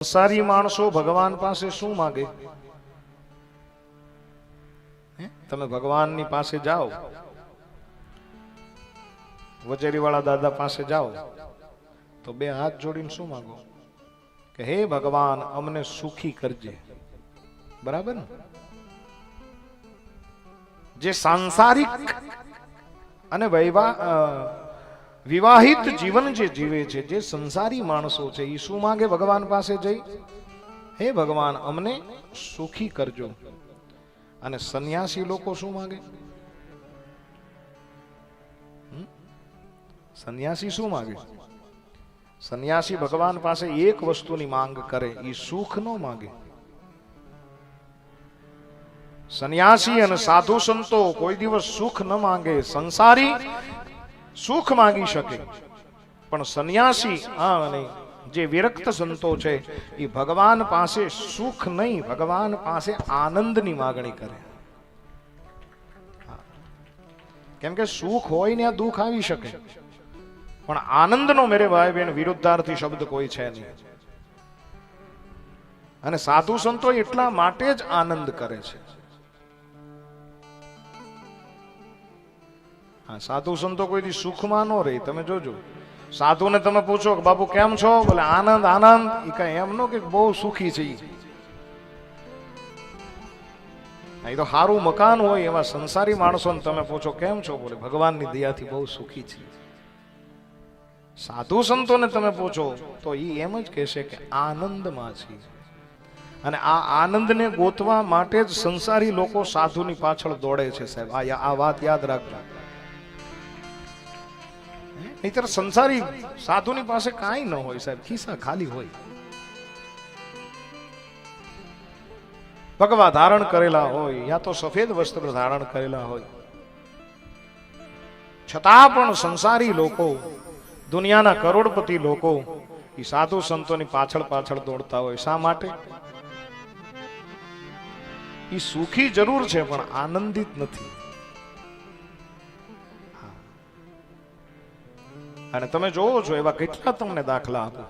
સંસારી માણસો ભગવાન પાસે શું માગે? તમે ભગવાનની પાસે જાઓ, વચેરી વાળા દાદા પાસે જાઓ તો બે હાથ જોડીને શું માંગો કે હે ભગવાન અમને સુખી કરજે. બરાબર ને? જે સાંસારિક અને વિવાહિત જીવન જે જીવે છે, જે સંસારી માણસો છે, એ શું માંગે ભગવાન પાસે જઈ? હે ભગવાન અમને સુખી કરજો. અને સંન્યાસી લોકો શું માંગે? સંન્યાસી શું માંગે? સંન્યાસી ભગવાન પાસે એક વસ્તુની માંગ કરે, એ સુખ નો માંગે. સંન્યાસી અને સાધુ સંતો કોઈ દિવસ સુખ ન માંગે. સંસારી સુખ માંગી શકે, પણ સંન્યાસી અને જે વિરક્ત સંતો છે એ ભગવાન પાસે સુખ નહીં, ભગવાન પાસે આનંદની માગણી કરે. કેમ કે સુખ હોય ને દુઃખ આવી શકે, પણ આનંદનો મેરે ભાઈ બહેન વિરુદ્ધાર્થી શબ્દ કોઈ છે નહીં. અને સાધુ સંતો એટલા માટે જ આનંદ કરે છે. સાધુ સંતો કોઈથી સુખમાં ન રહે. તમે જોજો, સાધુને તમે પૂછો કે બાપુ કેમ છો, બોલે આનંદ આનંદ. એ કઈ એમ નો કે બહુ સુખી છે. એ તો સારું મકાન હોય એવા સંસારી માણસોને તમે પૂછો કેમ છો, બોલે ભગવાનની દયાથી બહુ સુખી છે. સાધુ સંતોને તમે પૂછો તો એ એમ જ કહેશે કે આનંદમાં છે. અને આ આનંદને ગોતવા માટે જ સંસારી લોકો સાધુની પાછળ દોડે છે. સાહેબ આ વાત યાદ રાખજો. નહીતર સંસારી સાધુની પાસે કાંઈ ન હોય સાહેબ, ખિસ્સા ખાલી હોય. ભગવા ધારણ કરેલા હોય યા તો સફેદ વસ્ત્ર ધારણ કરેલા હોય, છતાં પણ સંસારી લોકો, દુનિયાના કરોડપતિ લોકો એ સાધુ સંતોની પાછળ પાછળ દોડતા હોય. શા માટે? એ સુખી જરૂર છે પણ આનંદિત નથી. અને તમે જોવો છો એવા કેટલા તમને દાખલા આપો.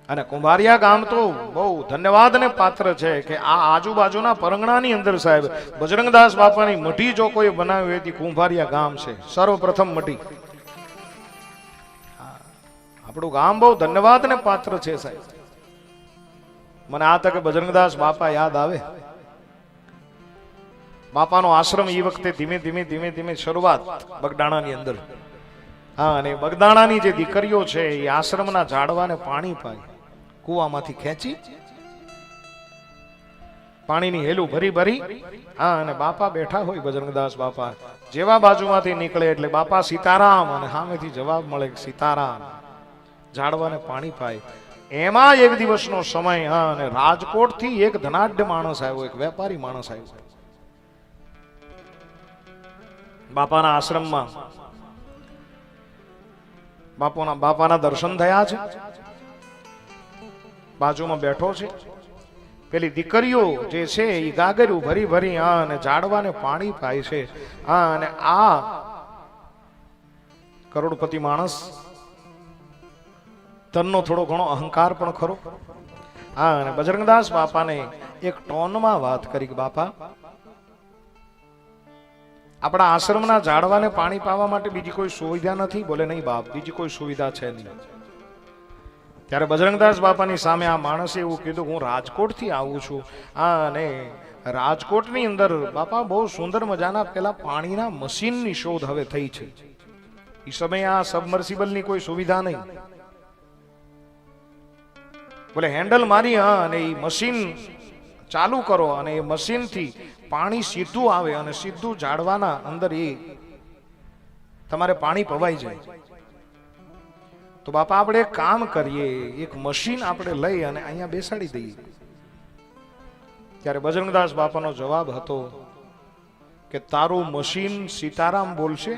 અને કુંભારિયા ગામ તો બહુ ધન્યવાદને પાત્ર છે કે આ આજુબાજુના પરંગણાની અંદર સાહેબ બજરંગદાસ બાપાની મઢી જો કોઈ બનાવી હોય તો કુંભારિયા ગામ છે. સર્વપ્રથમ મઢી. આપણું ગામ બહુ ધન્યવાદને પાત્ર છે સાહેબ. મને આ તકે બજરંગદાસ બાપા યાદ આવે. બાપાનો આશ્રમ એ વખતે ધીમે ધીમે ધીમે ધીમે શરૂઆત બગદાણાની અંદર. હા, અને બગદાણાની જે દીકરીઓ છે એ આશ્રમના ઝાડવાને પાણી પાય, કુવામાંથી ખેંચી પાણીની હેલું ભરી ભરી. હા, અને બાપા બેઠા હોય બજરંગદાસ બાપા, જેવા બાજુમાંથી નીકળે એટલે બાપા સીતારામ, અને સામેથી જવાબ મળે સીતારામ. ઝાડવાને પાણી પાય. એમાં એક દિવસનો સમય. હા, અને રાજકોટથી એક ધનાઢ્ય માણસ આવ્યો, એક વેપારી માણસ આવ્યો બાપાના આશ્રમમાં. બાપાના દર્શન થયા છે, બાજુમાં બેઠો છે. પેલી દીકરીઓ જે છે એ ગાગર્યું ભરી ભરી અને ઝાડવાને પાણી પાય છે. હા, અને આ કરોડપતિ માણસ, તનનો થોડો ઘણો અહંકાર પણ ખરો. હા, અને બજરંગદાસ બાપાને એક ટોનમાં વાત કરી કે બાપા આપણા આશ્રમના ઝાડવાને પાણી પાવા માટે બીજી કોઈ સુવિધા નથી? બોલે નહીં બાપ, બીજી કોઈ સુવિધા છે નહીં. ત્યારે બજરંગદાસ બાપાની સામે આ માણસે એવું કીધું, હું રાજકોટથી આવું છું. અને રાજકોટની અંદર બાપા બહુ સુંદર મજાના પેલા પાણીના મશીનની શોધ હવે થઈ છે. એ સમયે આ સબમર્સિબલની કોઈ સુવિધા નહીં. બોલે હેન્ડલ મારી, હા, અને એ મશીન ચાલુ કરો અને એ મશીનથી પાણી સીધું આવે અને સીધું ઝાડવાના અંદર એ તમારે પાણી પવાઈ જાય. તો બાપા આપણે એક કામ કરીએ, એક મશીન આપણે લઈ અને અહીંયા બેસાડી દઈએ. ત્યારે બજરંગદાસ બાપાનો જવાબ હતો કે તારું મશીન સીતારામ બોલશે?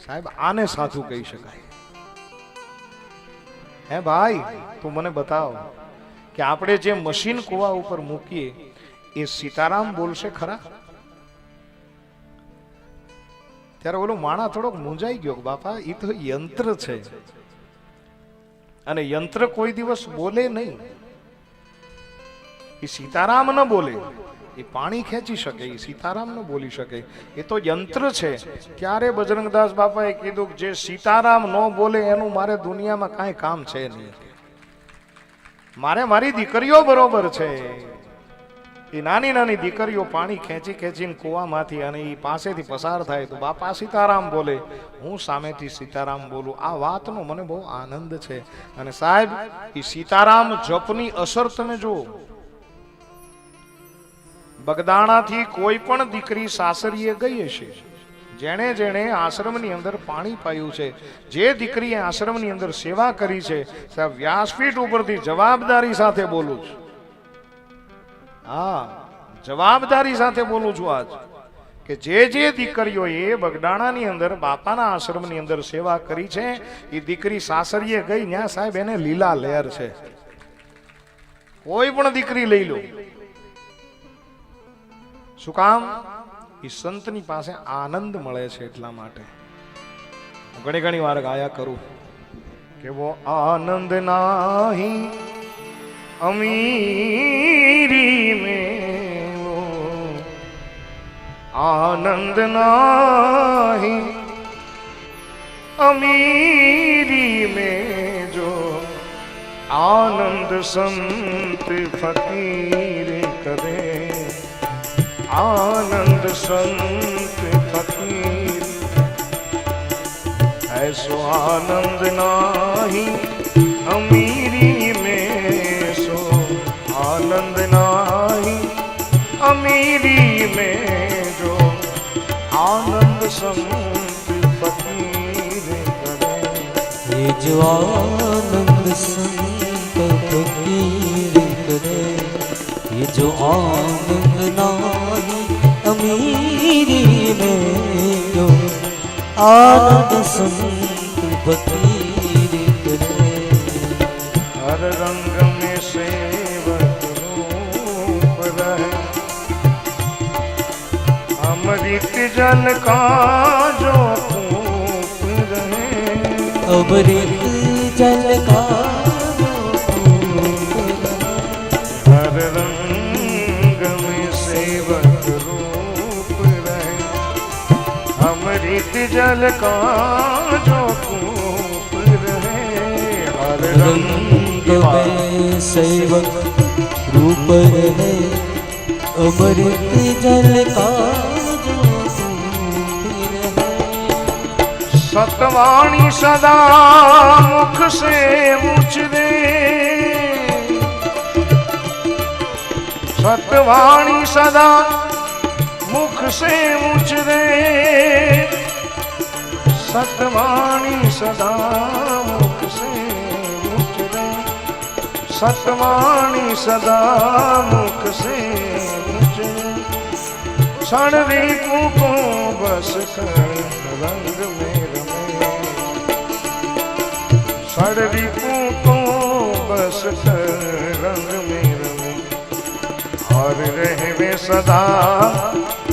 સાહેબ આને સાધુ કહી શકાય? હે ભાઈ, તું મને બતાવ કે આપણે જે મશીન કુવા ઉપર મૂકીએ એ સીતારામ બોલશે ખરા? ત્યારે ઓલો માણા થોડોક મૂંઝાઈ ગયો, બાપા એ તો યંત્ર છે અને યંત્ર કોઈ દિવસ બોલે નહીં. એ સીતારામ ન બોલે, એ પાણી ખેંચી શકે, એ સીતારામ ન બોલી શકે, એ તો યંત્ર છે. ત્યારે બજરંગદાસ બાપાએ કીધું કે જે સીતારામ ન બોલે એનું મારે દુનિયામાં કાંઈ કામ છે નહીં. મારે મારી દીકરીઓ બરોબર છે. એ નાની નાની દીકરીઓ પાણી ખેંચી ખેંચીને કુવામાંથી અને એ પાસેથી પસાર થાય તો બાપા સીતારામ બોલે, હું સામેથી સીતારામ બોલું. આ વાતનો મને બહુ આનંદ છે. અને સાહેબ, એ સીતારામ જપની અસર તમે જુઓ. બગદાણાથી કોઈ પણ દીકરી સાસરીએ ગઈ હશે, જેણે જેણે આશ્રમની અંદર પાણી પાયું છે, જે દીકરીએ આશ્રમની અંદર સેવા કરી છે, સાહેબ વ્યાસપીઠ ઉપરથી જવાબદારી સાથે બોલું છું. હા, જવાબદારી સાથે બોલું છું આજ, કે જે દીકરીઓએ બગદાણાની અંદર બાપાના આશ્રમની અંદર સેવા કરી છે, એ દીકરી સાસરીએ ગઈ ત્યાં સાહેબ એને લીલા લહેર છે. કોઈ પણ દીકરી લઈ લો. શું કામ? એ સંતની પાસે આનંદ મળે છે એટલા માટે. ઘણી ઘણી વાર ગાયા કરું કે વો આનંદ નાહી અમીરી में वो आनंद नाही अमीरी में जो आनंद संत फकीर करे आनंद संत फकीर ऐसो आनंद नाही अमीरी में सो आनंद नाही अमीरी में जो आनंद संत फकीर करे ये जो आनंद संत फकीर करे ये जो आनंद नाही अमीरी में जो आनंद संत फकीर करे हर रंग में सेवक रूप रहे अमृत जल का जो कूप रहे अमृत जल का हर रंग में सेवक रूप रहे अमृत जल का जो कूप रहे हर रंग में सेवक रूप रहे अमृत जल का जो कूप रहे सतवाणी सदा मुख से उचरे सतवाणी सदा मुख से उचरे सतवाणी सदा मुख से उचरे सतवाणी सदा मुख से उचरे क्षण रीपू को बस कर रंग में रमे क्षण रीपू को बस कर रंग में रमे और रहवे सदा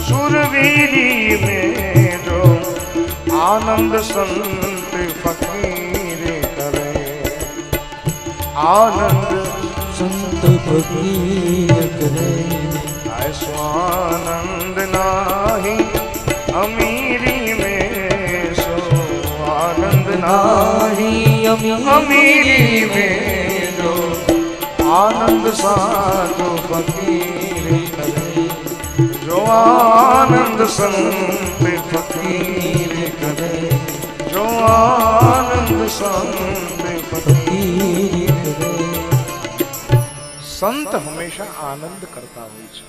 सुरवीरी में जो आनंद संत फकीर करे आनंद संत फकीर करे ऐसो आनंद नाही अमीरी में सो आनंद नाही अमीरी में जो आनंद साधु फकीर करे जो आनंद संत फकीर करे जो आनंद संत फकीर करे संत हमेशा आनंद करता હોય છે.